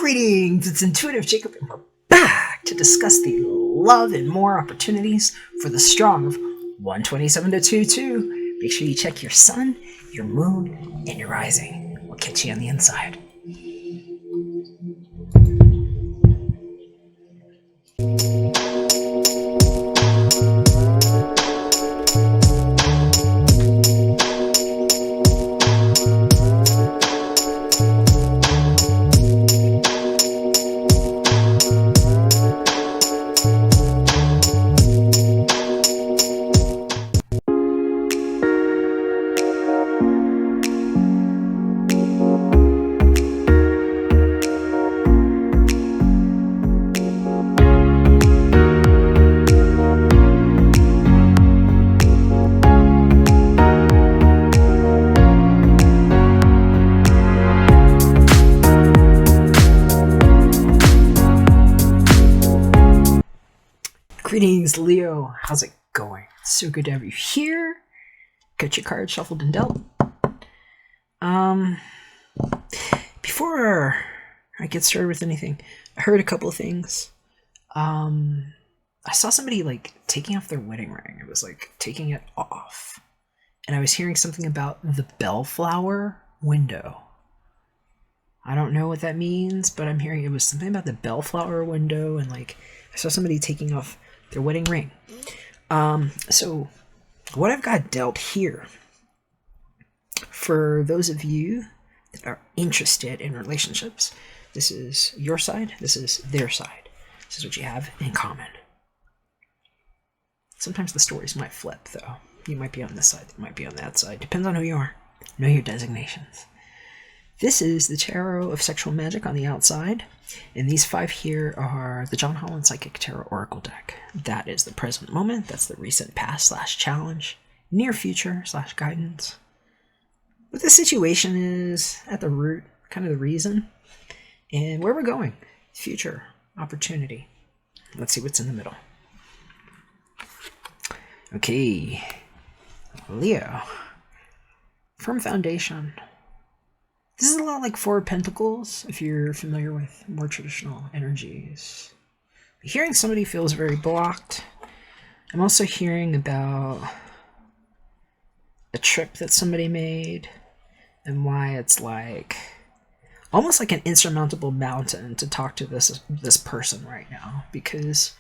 Greetings, it's Intuitive Jacob, and we're back to discuss the love and more opportunities for the strong of 127 to 22. Make sure you check your sun, your moon, and your rising. We'll catch you on the inside. Greetings, Leo. How's it going? So good to have you here. Got your cards shuffled and dealt. Before I get started with anything, I heard a couple of things. I saw somebody taking off their wedding ring. It was taking it off. And I was hearing something about the bellflower window. I don't know what that means, but I'm hearing it was something about the bellflower window, and I saw somebody taking off their wedding ring. So what I've got dealt here, for those of you that are interested in relationships, this is your side, this is their side. This is what you have in common. Sometimes the stories might flip, though. You might be on this side, you might be on that side. Depends on who you are. Know your designations. This is the Tarot of Sexual Magic on the outside, and these 5 here are the John Holland Psychic Tarot Oracle deck. That is the present moment, that's the recent past / challenge, near future / guidance. What the situation is at the root, kind of the reason, and where we're going, future, opportunity. Let's see what's in the middle. Okay, Leo, firm foundation. This is a lot like Four of Pentacles, if you're familiar with more traditional energies. Hearing somebody feels very blocked. I'm also hearing about a trip that somebody made and why it's almost like an insurmountable mountain to talk to this person right now, because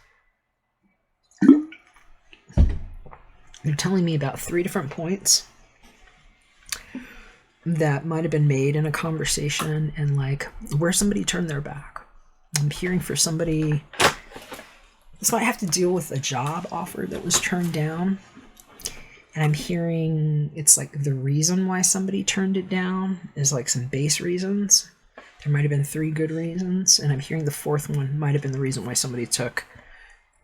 they're telling me about 3 different points that might have been made in a conversation, and where somebody turned their back. I'm hearing for somebody, this might have to deal with a job offer that was turned down, and I'm hearing it's the reason why somebody turned it down is some base reasons. There might have been 3 good reasons, and I'm hearing the 4th one might have been the reason why somebody took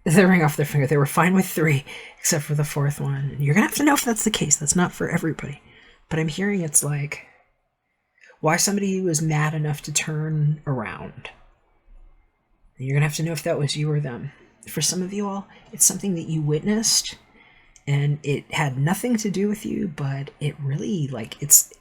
the ring off their finger. They were fine with 3 except for the 4th one. And you're gonna have to know if that's the case. That's not for everybody. But I'm hearing it's why somebody was mad enough to turn around. And you're going to have to know if that was you or them. For some of you all, it's something that you witnessed, and it had nothing to do with you, but it really, it's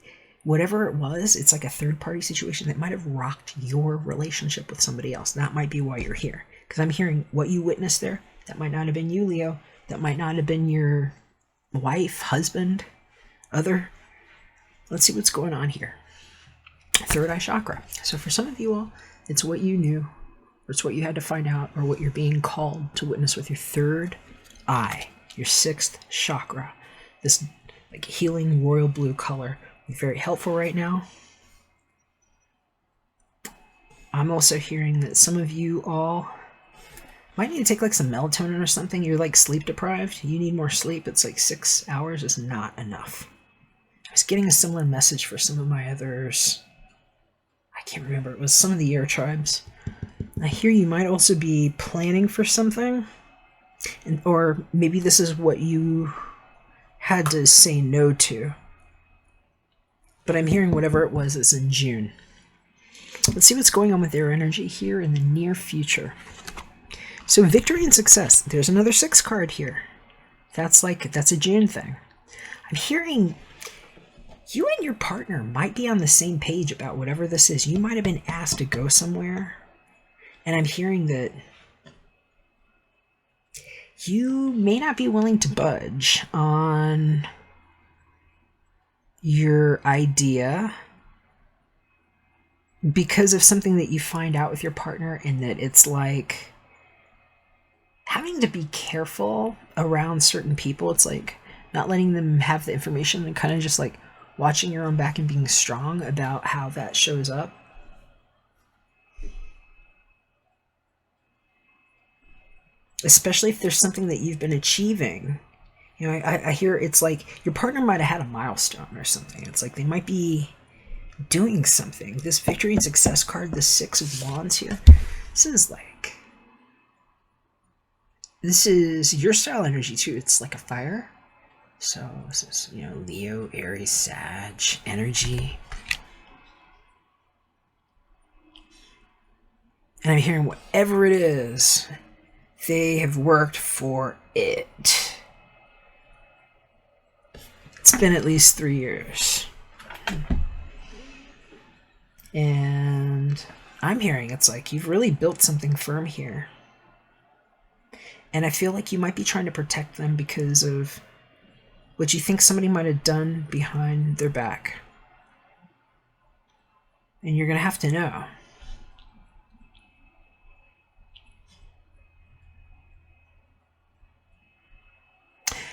whatever it was, it's a third-party situation that might have rocked your relationship with somebody else. That might be why you're here. Because I'm hearing what you witnessed there. That might not have been you, Leo. That might not have been your wife, husband, other. Let's see what's going on here. Third eye chakra. So for some of you all, it's what you knew, or it's what you had to find out, or what you're being called to witness with your third eye, your 6th chakra. This healing royal blue color. Very helpful right now. I'm also hearing that some of you all might need to take some melatonin or something. You're sleep deprived. You need more sleep. It's 6 hours is not enough. I was getting a similar message for some of my others. I can't remember. It was some of the air tribes. I hear you might also be planning for something. Or maybe this is what you had to say no to. But I'm hearing whatever it was is in June. Let's see what's going on with their energy here in the near future. So victory and success. There's another 6 card here. That's a June thing. I'm hearing you and your partner might be on the same page about whatever this is. You might have been asked to go somewhere, and I'm hearing that you may not be willing to budge on your idea because of something that you find out with your partner, and that it's like having to be careful around certain people. It's like not letting them have the information and kind of just like watching your own back and being strong about how that shows up. Especially if there's something that you've been achieving. You know, I hear it's like your partner might have had a milestone or something. It's like they might be doing something. This victory and success card, the 6 of Wands here, this is your style energy too. It's like a fire. So this is, you know, Leo, Aries, Sag energy. And I'm hearing whatever it is, they have worked for it. It's been at least 3 years. And I'm hearing it's like you've really built something firm here. And I feel like you might be trying to protect them because of what you think somebody might have done behind their back. And you're going to have to know.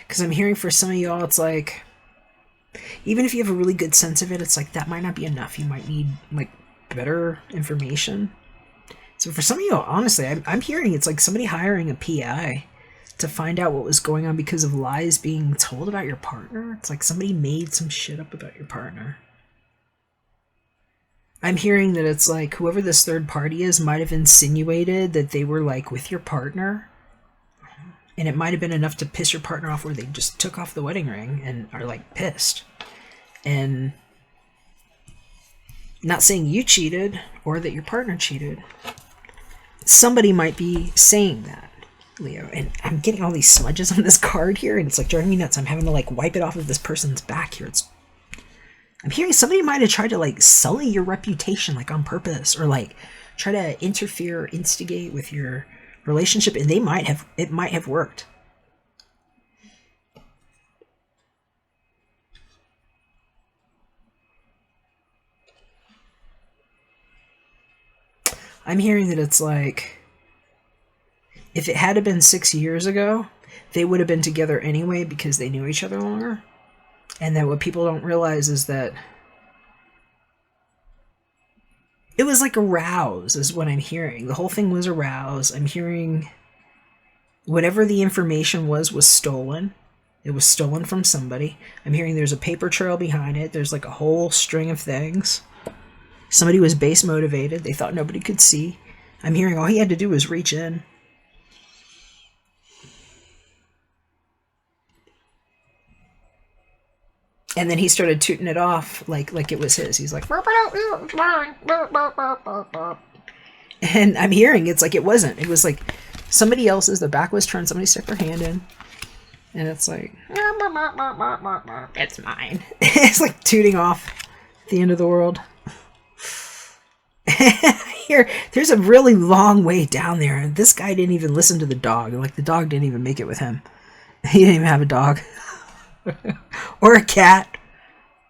Because I'm hearing for some of y'all, it's like, even if you have a really good sense of it, it's like that might not be enough. You might need like better information. So for some of you, honestly, I'm hearing it's like somebody hiring a PI to find out what was going on because of lies being told about your partner. It's like somebody made some shit up about your partner. I'm hearing that it's like whoever this third party is might have insinuated that they were like with your partner. And it might have been enough to piss your partner off where they just took off the wedding ring and are like pissed. And not saying you cheated or that your partner cheated. Somebody might be saying that, Leo. And I'm getting all these smudges on this card here, and it's like driving me nuts. I'm having to like wipe it off of this person's back here. I'm hearing somebody might have tried to like sully your reputation like on purpose, or like try to interfere, instigate with your relationship, and it might have worked. I'm hearing that it's like, if it had been 6 years ago, they would have been together anyway because they knew each other longer. And that what people don't realize is that it was like a rouse, is what I'm hearing. The whole thing was a rouse. I'm hearing whatever the information was stolen. It was stolen from somebody. I'm hearing there's a paper trail behind it. There's like a whole string of things. Somebody was base motivated. They thought nobody could see. I'm hearing all he had to do was reach in. And then he started tooting it off like it was his. He's like, and I'm hearing it's like it wasn't. It was like somebody else's. The back was turned. Somebody stuck their hand in, and it's like, it's mine. It's like tooting off at the end of the world. Here, there's a really long way down there, and this guy didn't even listen to the dog. Like the dog didn't even make it with him. He didn't even have a dog. Or a cat,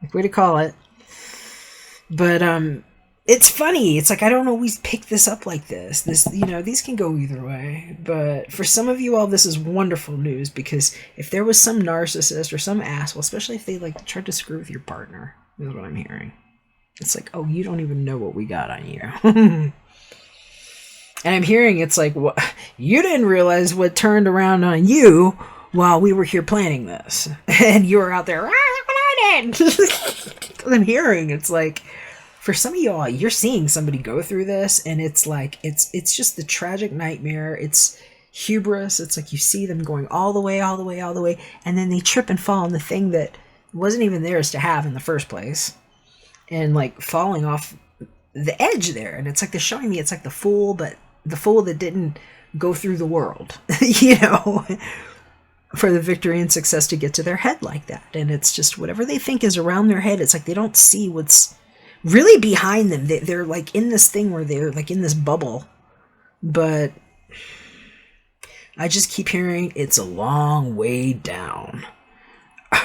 like way to call it. But it's funny. It's like I don't always pick this up like this. These can go either way. But for some of you all, this is wonderful news, because if there was some narcissist or some asshole, especially if they like tried to screw with your partner, is what I'm hearing. It's like, oh, you don't even know what we got on you. And I'm hearing it's like, what, you didn't realize what turned around on you while we were here planning this, and you were out there, look what I did. I'm hearing it's like, for some of y'all, you're seeing somebody go through this, and it's like, it's just the tragic nightmare. It's hubris. It's like you see them going all the way, and then they trip and fall on the thing that wasn't even theirs to have in the first place, and like falling off the edge there. And it's like they're showing me it's like the fool, but the fool that didn't go through the world, you know. for the victory and success to get to their head like that. And it's just whatever they think is around their head. It's like they don't see what's really behind them. They're like in this thing where they're like in this bubble. But I just keep hearing it's a long way down.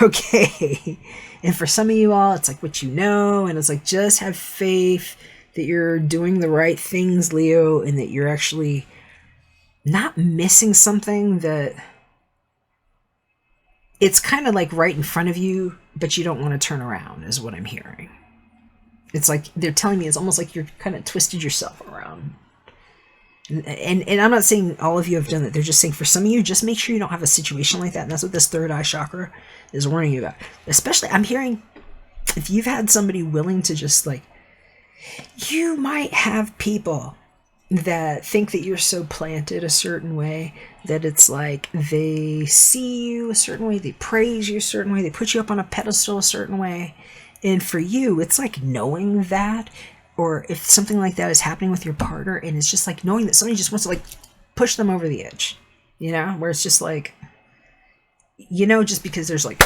Okay. And for some of you all, it's like what you know. And it's like just have faith that you're doing the right things, Leo, and that you're actually not missing something, that it's kind of like right in front of you, but you don't want to turn around, is what I'm hearing. It's like they're telling me it's almost like you're kind of twisted yourself around. And I'm not saying all of you have done that. They're just saying for some of you, just make sure you don't have a situation like that. And that's what this third eye chakra is warning you about. Especially, I'm hearing if you've had somebody willing to just like, you might have people that think that you're so planted a certain way that it's like they see you a certain way, they praise you a certain way, they put you up on a pedestal a certain way. And for you, it's like knowing that, or if something like that is happening with your partner, and it's just like knowing that somebody just wants to like push them over the edge, you know, where it's just like, you know, just because there's like,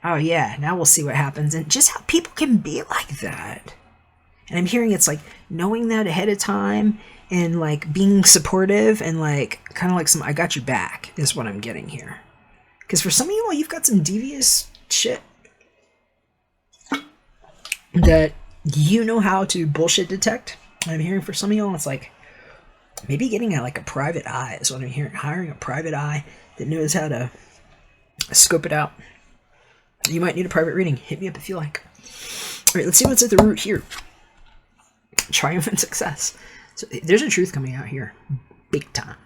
oh yeah, now we'll see what happens. And just how people can be like that. And I'm hearing it's like knowing that ahead of time and like being supportive and like kind of like some I got you back is what I'm getting here. Because for some of you all, you've got some devious shit that you know how to bullshit detect. I'm hearing for some of y'all, it's like maybe getting a private eye is what I'm hearing. Hiring a private eye that knows how to scope it out. You might need a private reading. Hit me up if you like. All right, let's see what's at the root here. Triumph and success. So there's a truth coming out here. Big time.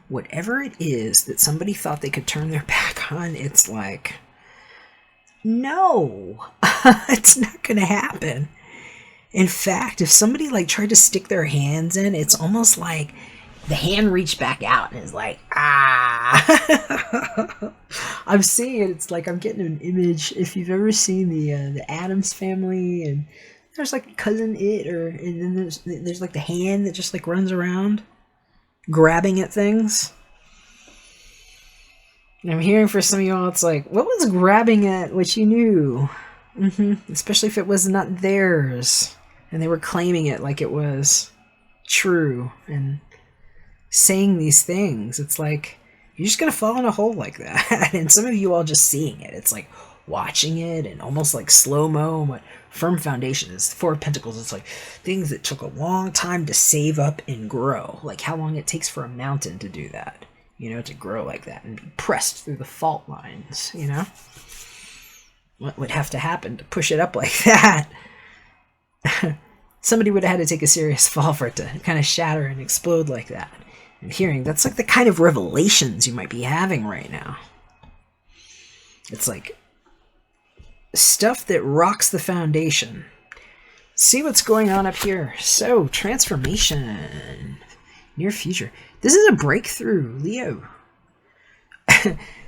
Whatever it is that somebody thought they could turn their back on, it's like, no, it's not going to happen. In fact, if somebody like tried to stick their hands in, it's almost like the hand reached back out and is like, ah. I'm seeing it. It's like I'm getting an image. If you've ever seen the Addams Family, and there's like cousin it, and then there's like the hand that just like runs around grabbing at things. And I'm hearing for some of y'all, it's like, what was grabbing at what you knew? Especially if it was not theirs and they were claiming it like it was true and saying these things. It's like, you're just going to fall in a hole like that. And some of you all just seeing it. It's like watching it and almost like slow-mo. What firm foundation is. The Four of Pentacles. It's like things that took a long time to save up and grow. Like how long it takes for a mountain to do that. You know, to grow like that and be pressed through the fault lines, you know? What would have to happen to push it up like that? Somebody would have had to take a serious fall for it to kind of shatter and explode like that. And hearing, that's like the kind of revelations you might be having right now. It's like stuff that rocks the foundation. See what's going on up here. So, transformation. Near future. This is a breakthrough, Leo.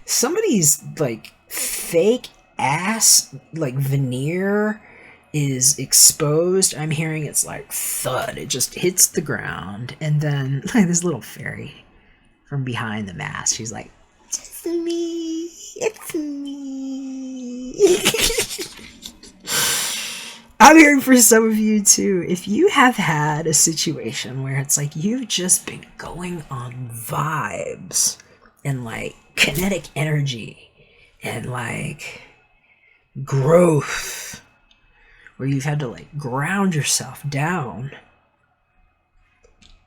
Somebody's like fake ass like veneer is exposed. I'm hearing it's like thud. It just hits the ground, and then like this little fairy from behind the mask, she's like, "It's me. It's me." I'm hearing for some of you too, if you have had a situation where it's like you've just been going on vibes and like kinetic energy and like growth, where you've had to like ground yourself down,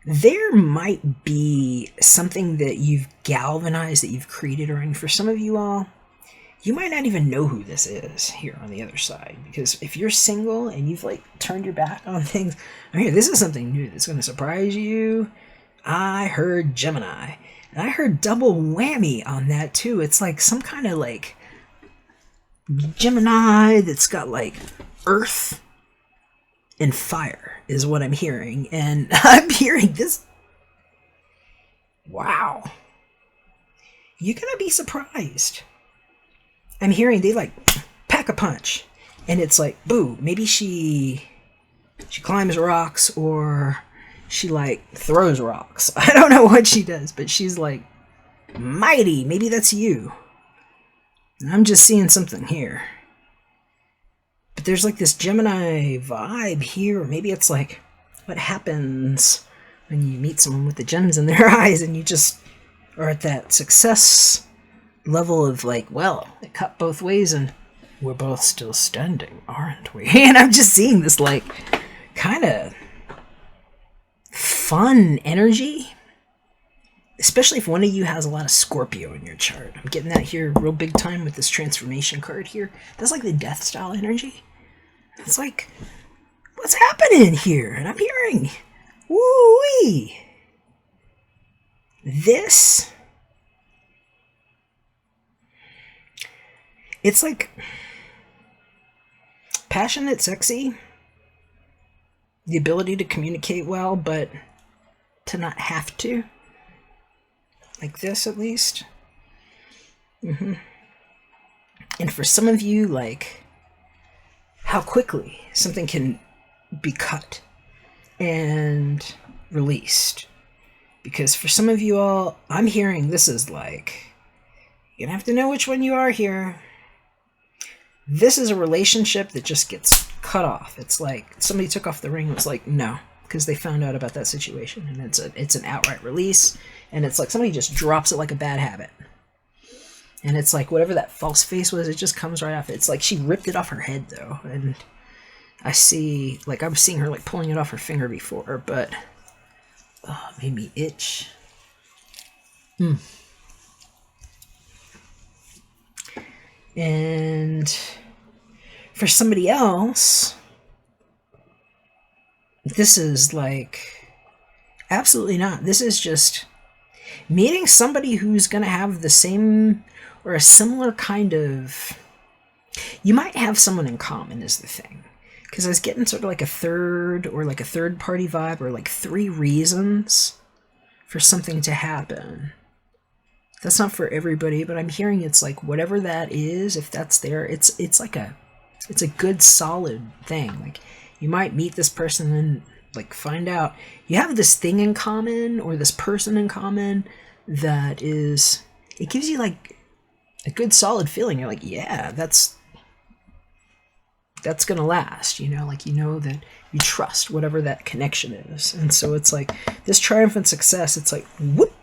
there might be something that you've galvanized, that you've created, or and for some of you all, you might not even know who this is here on the other side. Because if you're single and you've like turned your back on things, I mean, this is something new that's going to surprise you. I heard Gemini, and I heard double whammy on that too. It's like some kind of like Gemini that's got like earth and fire is what I'm hearing. And I'm hearing this. Wow. You're going to be surprised. I'm hearing they like pack a punch, and it's like, boo, maybe she climbs rocks, or she like throws rocks. I don't know what she does, but she's like mighty. Maybe that's you. I'm just seeing something here. But there's like this Gemini vibe here. Or maybe it's like what happens when you meet someone with the gems in their eyes and you just are at that success level of like, well, it cut both ways and we're both still standing, aren't we? And I'm just seeing this like kind of fun energy. Especially if one of you has a lot of Scorpio in your chart. I'm getting that here real big time with this transformation card here. That's like the death style energy. It's like, what's happening here? And I'm hearing, woo-wee. This, it's like passionate, sexy. The ability to communicate well, but to not have to. Like this, at least. And for some of you, like, how quickly something can be cut and released. Because for some of you all, I'm hearing this is like, you're gonna have to know which one you are here. This is a relationship that just gets cut off. It's like somebody took off the ring and was like, no, because they found out about that situation. And it's an outright release. And it's like somebody just drops it like a bad habit. And it's like whatever that false face was, it just comes right off. It's like she ripped it off her head, though. And I see, like, I was seeing her, like, pulling it off her finger before, but oh, it made me itch. And for somebody else, this is like, absolutely not. This is just meeting somebody who's going to have the same or a similar kind of... You might have someone in common is the thing. Because I was getting sort of like a third or like a third party vibe or like 3 reasons for something to happen. That's not for everybody, but I'm hearing it's like whatever that is, if that's there, it's a good solid thing. Like you might meet this person and like find out you have this thing in common or this person in common that is, it gives you like a good solid feeling. You're like, yeah, that's gonna last, you know, like, you know, that you trust whatever that connection is. And so it's like this triumphant success, it's like whoop,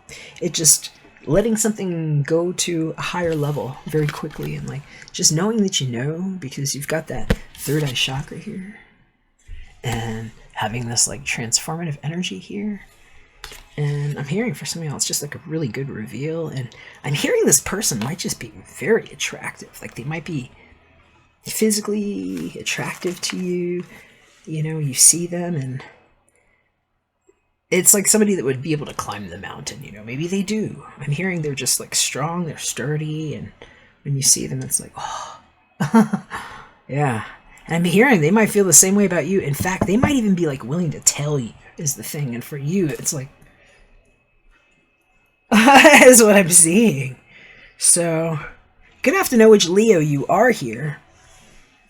it just letting something go to a higher level very quickly, and like just knowing that you know, because you've got that third eye chakra here and having this like transformative energy here. And I'm hearing for some of y'all it's just like a really good reveal, and I'm hearing this person might just be very attractive. Like they might be physically attractive to you, you know, you see them and it's like somebody that would be able to climb the mountain, you know, maybe they do. I'm hearing they're just like strong, they're sturdy, and when you see them it's like, oh, yeah. And I'm hearing they might feel the same way about you. In fact, they might even be like willing to tell you is the thing, and for you it's like is what I'm seeing. So gonna have to know which Leo you are here.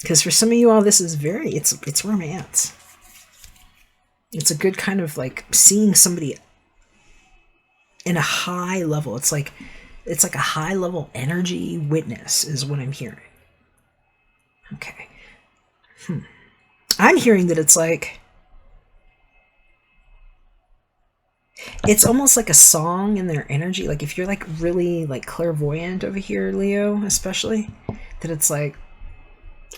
Because for some of you all, this is very, it's romance. It's a good kind of like seeing somebody in a high level. It's like a high level energy witness is what I'm hearing. Okay. I'm hearing that it's like, it's almost like a song in their energy. Like if you're like really like clairvoyant over here, Leo, especially, that it's like,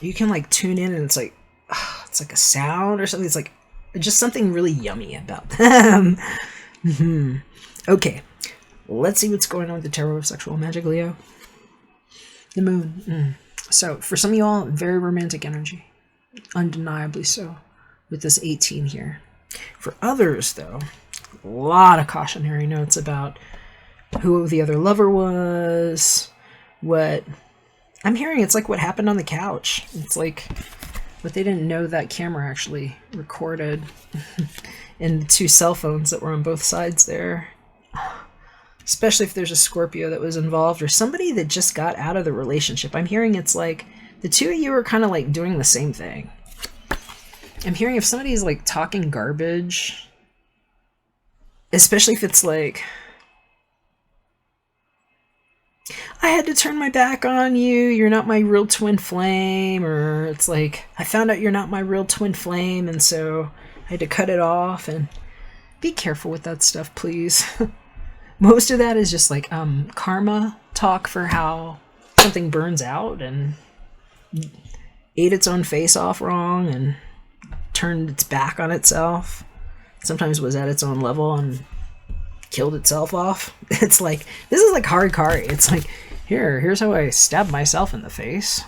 you can like tune in and it's like a sound or something. It's like just something really yummy about them. Okay, let's see what's going on with the Tarot of Sexual Magic, Leo. The moon. So for some of you all, very romantic energy, undeniably so, with this 18 here. For others though, a lot of cautionary notes about who the other lover was, what I'm hearing. It's like what happened on the couch. It's like what they didn't know that camera actually recorded and the 2 cell phones that were on both sides there. Especially if there's a Scorpio that was involved or somebody that just got out of the relationship. I'm hearing it's like the 2 of you are kind of like doing the same thing. I'm hearing if somebody's like talking garbage, especially if it's like, I had to turn my back on you. You're not my real twin flame. Or it's like, I found out you're not my real twin flame, and so I had to cut it off. And be careful with that stuff, please. Most of that is just like karma talk for how something burns out and ate its own face off wrong and turned its back on itself. Sometimes was at its own level and killed itself off. It's like, this is like harikari. It's like, here's how I stabbed myself in the face.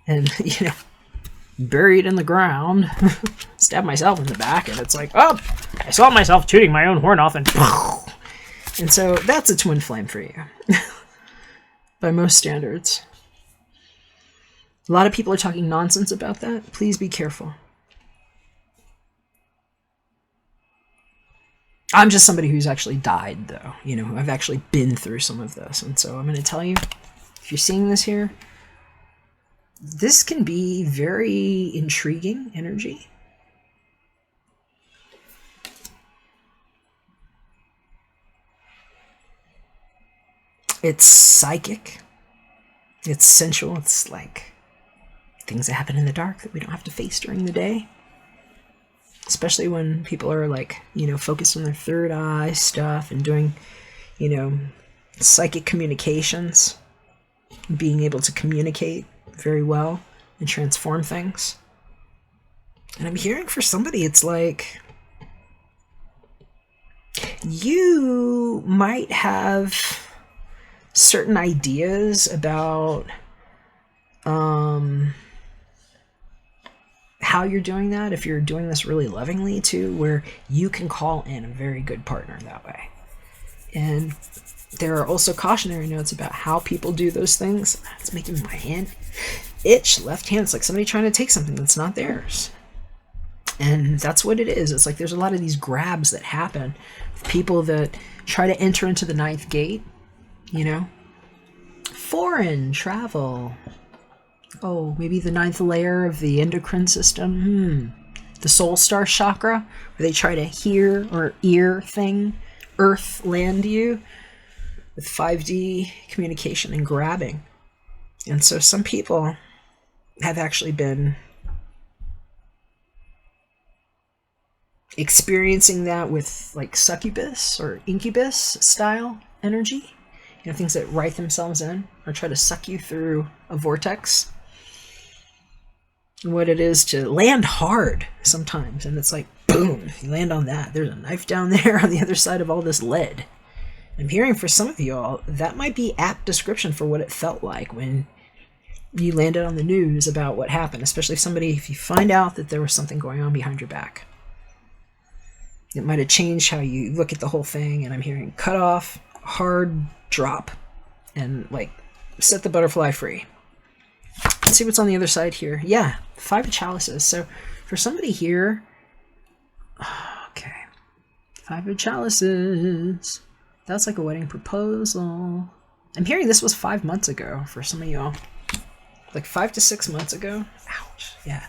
And, you know, buried in the ground, stabbed myself in the back, and it's like, oh, I saw myself tooting my own horn off, and so that's a twin flame for you. By most standards. A lot of people are talking nonsense about that. Please be careful. I'm just somebody who's actually died, though. You know, I've actually been through some of this. And so I'm going to tell you, if you're seeing this here, this can be very intriguing energy. It's psychic. It's sensual. It's like things that happen in the dark that we don't have to face during the day. Especially when people are like, you know, focused on their third eye stuff and doing, you know, psychic communications. Being able to communicate very well and transform things. And I'm hearing for somebody, it's like you might have certain ideas about how you're doing that, if you're doing this really lovingly too, where you can call in a very good partner that way. And there are also cautionary notes about how people do those things. It's making my hand itch. Left hand, it's like somebody trying to take something that's not theirs. And that's what it is. It's like there's a lot of these grabs that happen. People that try to enter into the ninth gate, you know. Foreign travel. Oh, maybe the ninth layer of the endocrine system. The soul star chakra, where they try to hear or ear thing, earth land you with 5D communication and grabbing. And so some people have actually been experiencing that with like succubus or incubus style energy. You know, things that write themselves in or try to suck you through a vortex. What it is to land hard sometimes. And it's like, boom, you land on that. There's a knife down there on the other side of all this lead. I'm hearing for some of you all, that might be apt description for what it felt like when you landed on the news about what happened, especially if you find out that there was something going on behind your back. It might have changed how you look at the whole thing, and I'm hearing cut off, hard drop, and like set the butterfly free. Let's see what's on the other side here. Yeah, 5 of chalices. So for somebody here, okay, 5 of chalices. That's like a wedding proposal. I'm hearing this was 5 months ago for some of y'all. Like 5 to 6 months ago. Ouch. Yeah.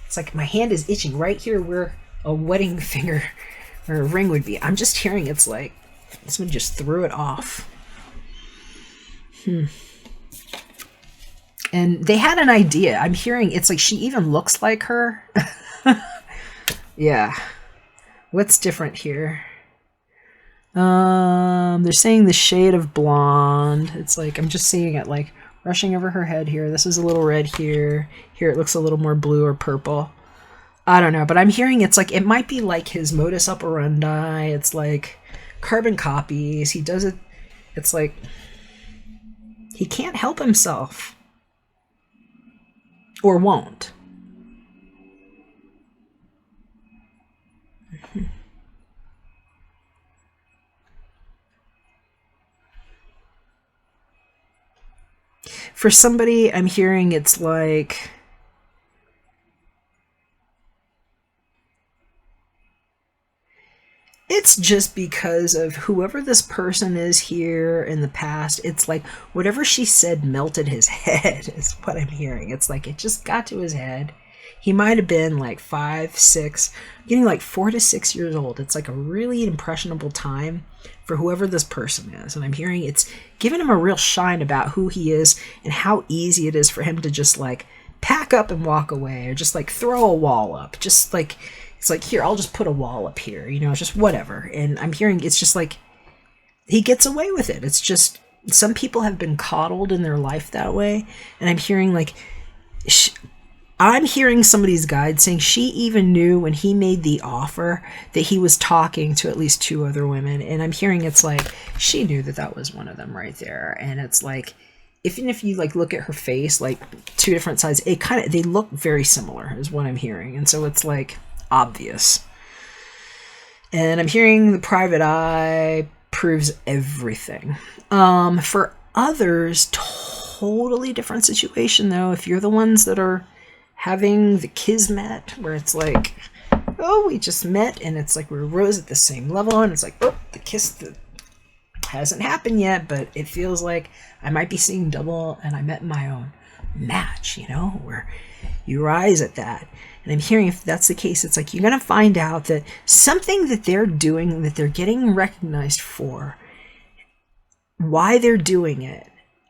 It's like my hand is itching right here where a wedding finger or a ring would be. I'm just hearing it's like someone just threw it off. And they had an idea. I'm hearing it's like she even looks like her. Yeah. What's different here? They're saying the shade of blonde. It's like I'm just seeing it like rushing over her head here. This is a little red here. Here it looks a little more blue or purple. I don't know, but I'm hearing it's like it might be like his modus operandi. It's like carbon copies. He does it. It's like he can't help himself. Or won't. For somebody, I'm hearing it's like it's just because of whoever this person is here in the past. It's like whatever she said melted his head is what I'm hearing. It's like it just got to his head. He might have been like 5, 6, getting like 4 to 6 years old. It's like a really impressionable time for whoever this person is. And I'm hearing it's giving him a real shine about who he is and how easy it is for him to just like pack up and walk away, or just like throw a wall up. Just like, it's like, here, I'll just put a wall up here, you know, just whatever. And I'm hearing it's just like, he gets away with it. It's just, some people have been coddled in their life that way. And I'm hearing like, I'm hearing somebody's guide saying she even knew when he made the offer that he was talking to at least 2 other women. And I'm hearing it's like, she knew that that was one of them right there. And it's like, even if you like look at her face, like 2 different sides, it kind of, they look very similar is what I'm hearing. And so it's like obvious. And I'm hearing the private eye proves everything. For others, totally different situation though. If you're the ones that are having the kismet, where it's like, oh, we just met, and it's like we rose at the same level, and it's like, oh, the kiss that hasn't happened yet, but it feels like I might be seeing double, and I met my own match, you know, where you rise at that. And I'm hearing if that's the case, it's like you're going to find out that something that they're doing, that they're getting recognized for, why they're doing it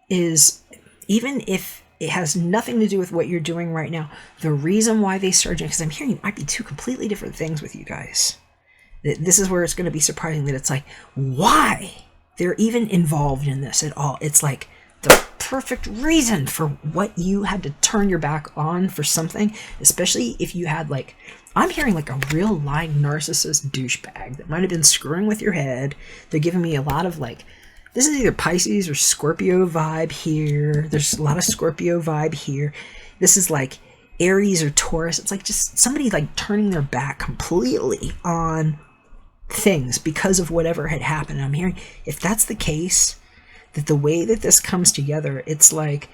is, even if it has nothing to do with what you're doing right now, the reason why they started doing, because I'm hearing it might be 2 completely different things with you guys. This is where it's going to be surprising that it's like, why they're even involved in this at all. It's like the perfect reason for what you had to turn your back on for something, especially if you had like, I'm hearing like a real lying narcissist douchebag that might have been screwing with your head. They're giving me a lot of like, this is either Pisces or Scorpio vibe here. There's a lot of Scorpio vibe here. This is like Aries or Taurus. It's like just somebody like turning their back completely on things because of whatever had happened. And I'm hearing, if that's the case, that the way that this comes together, it's like,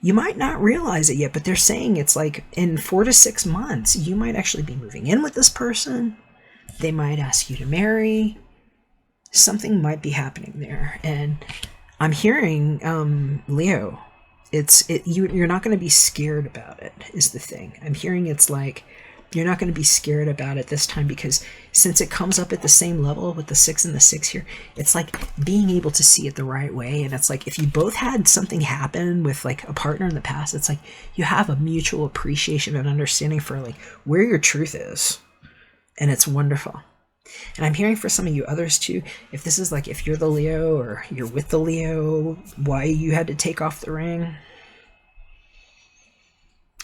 you might not realize it yet, but they're saying it's like in 4 to 6 months, you might actually be moving in with this person. They might ask you to marry. Something might be happening there. And I'm hearing, Leo, you're not going to be scared about it is the thing. I'm hearing it's like, you're not going to be scared about it this time, because since it comes up at the same level with the 6 and the 6 here, it's like being able to see it the right way. And it's like, if you both had something happen with like a partner in the past, it's like you have a mutual appreciation and understanding for like where your truth is. And it's wonderful. And I'm hearing for some of you others too, if this is like, if you're the Leo or you're with the Leo, why you had to take off the ring.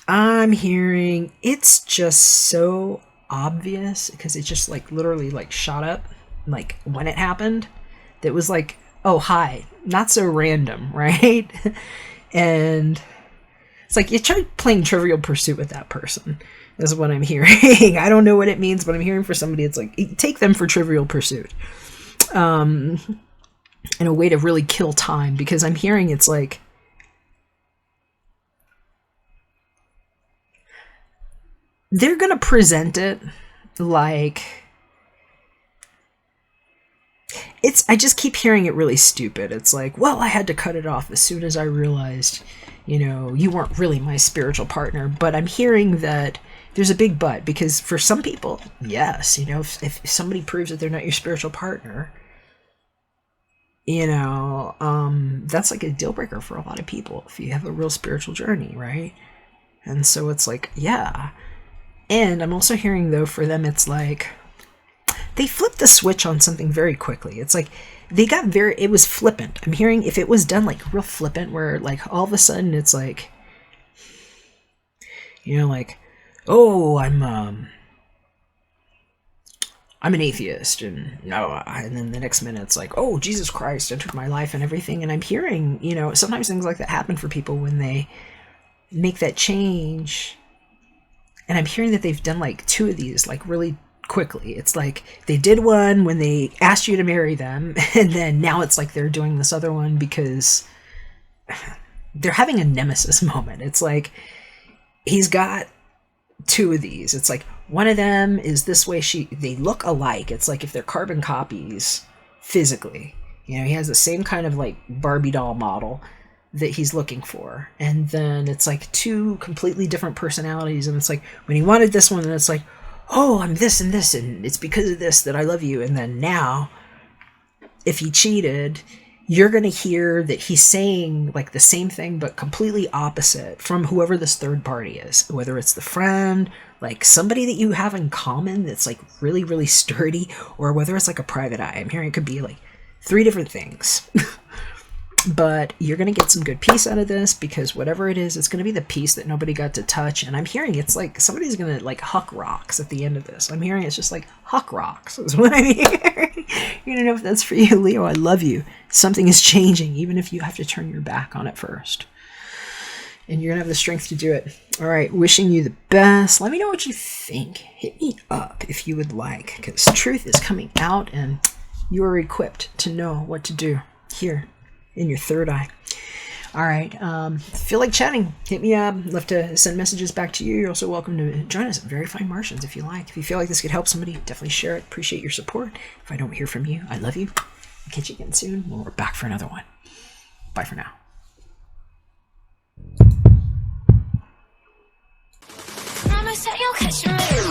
I'm hearing it's just so obvious because it just like literally like shot up like when it happened. That was like, oh, hi, not so random, right? And it's like you tried playing Trivial Pursuit with that person is what I'm hearing. I don't know what it means, but I'm hearing for somebody it's like, take them for Trivial Pursuit in a way to really kill time, because I'm hearing it's like, they're going to present it like, I just keep hearing it really stupid. It's like, well, I had to cut it off as soon as I realized, you know, you weren't really my spiritual partner. But I'm hearing that there's a big but, because for some people, yes, you know, if somebody proves that they're not your spiritual partner, you know, that's like a deal breaker for a lot of people if you have a real spiritual journey, right? And so it's like, yeah. And I'm also hearing, though, for them, it's like they flipped the switch on something very quickly. It's like they got it was flippant. I'm hearing if it was done like real flippant, where like all of a sudden it's like, you know, like, oh, I'm an atheist, and no, and then the next minute it's like, oh, Jesus Christ entered my life and everything. And I'm hearing, you know, sometimes things like that happen for people when they make that change. And I'm hearing that they've done like 2 of these like really quickly. It's like they did one when they asked you to marry them, and then now it's like they're doing this other one because they're having a nemesis moment. It's like he's got 2 of these. It's like one of them is this way, they look alike. It's like if they're carbon copies physically. You know, he has the same kind of like Barbie doll model that he's looking for. And then it's like two completely different personalities. And it's like when he wanted this one, and it's like, oh, I'm this and this, and it's because of this that I love you. And then now, if he cheated, you're going to hear that he's saying like the same thing but completely opposite from whoever this third party is, whether it's the friend, like somebody that you have in common that's like really, really sturdy, or whether it's like a private eye. I'm hearing it could be like 3 different things. But you're going to get some good peace out of this, because whatever it is, it's going to be the piece that nobody got to touch. And I'm hearing it's like somebody's going to like huck rocks at the end of this. I'm hearing it's just like huck rocks is what I'm hearing. You don't know if that's for you, Leo. I love you. Something is changing, even if you have to turn your back on it first. And you're going to have the strength to do it. All right, wishing you the best. Let me know what you think. Hit me up if you would like, because truth is coming out and you are equipped to know what to do here in your third eye. All right. Feel like chatting, hit me up. Love to send messages back to you. You're also welcome to join us at Very Fine Martians if you like. If you feel like this could help somebody, definitely share it. Appreciate your support. If I don't hear from you, I love you. I'll catch you again soon when we're back for another one. Bye for now. Promise that you'll catch me.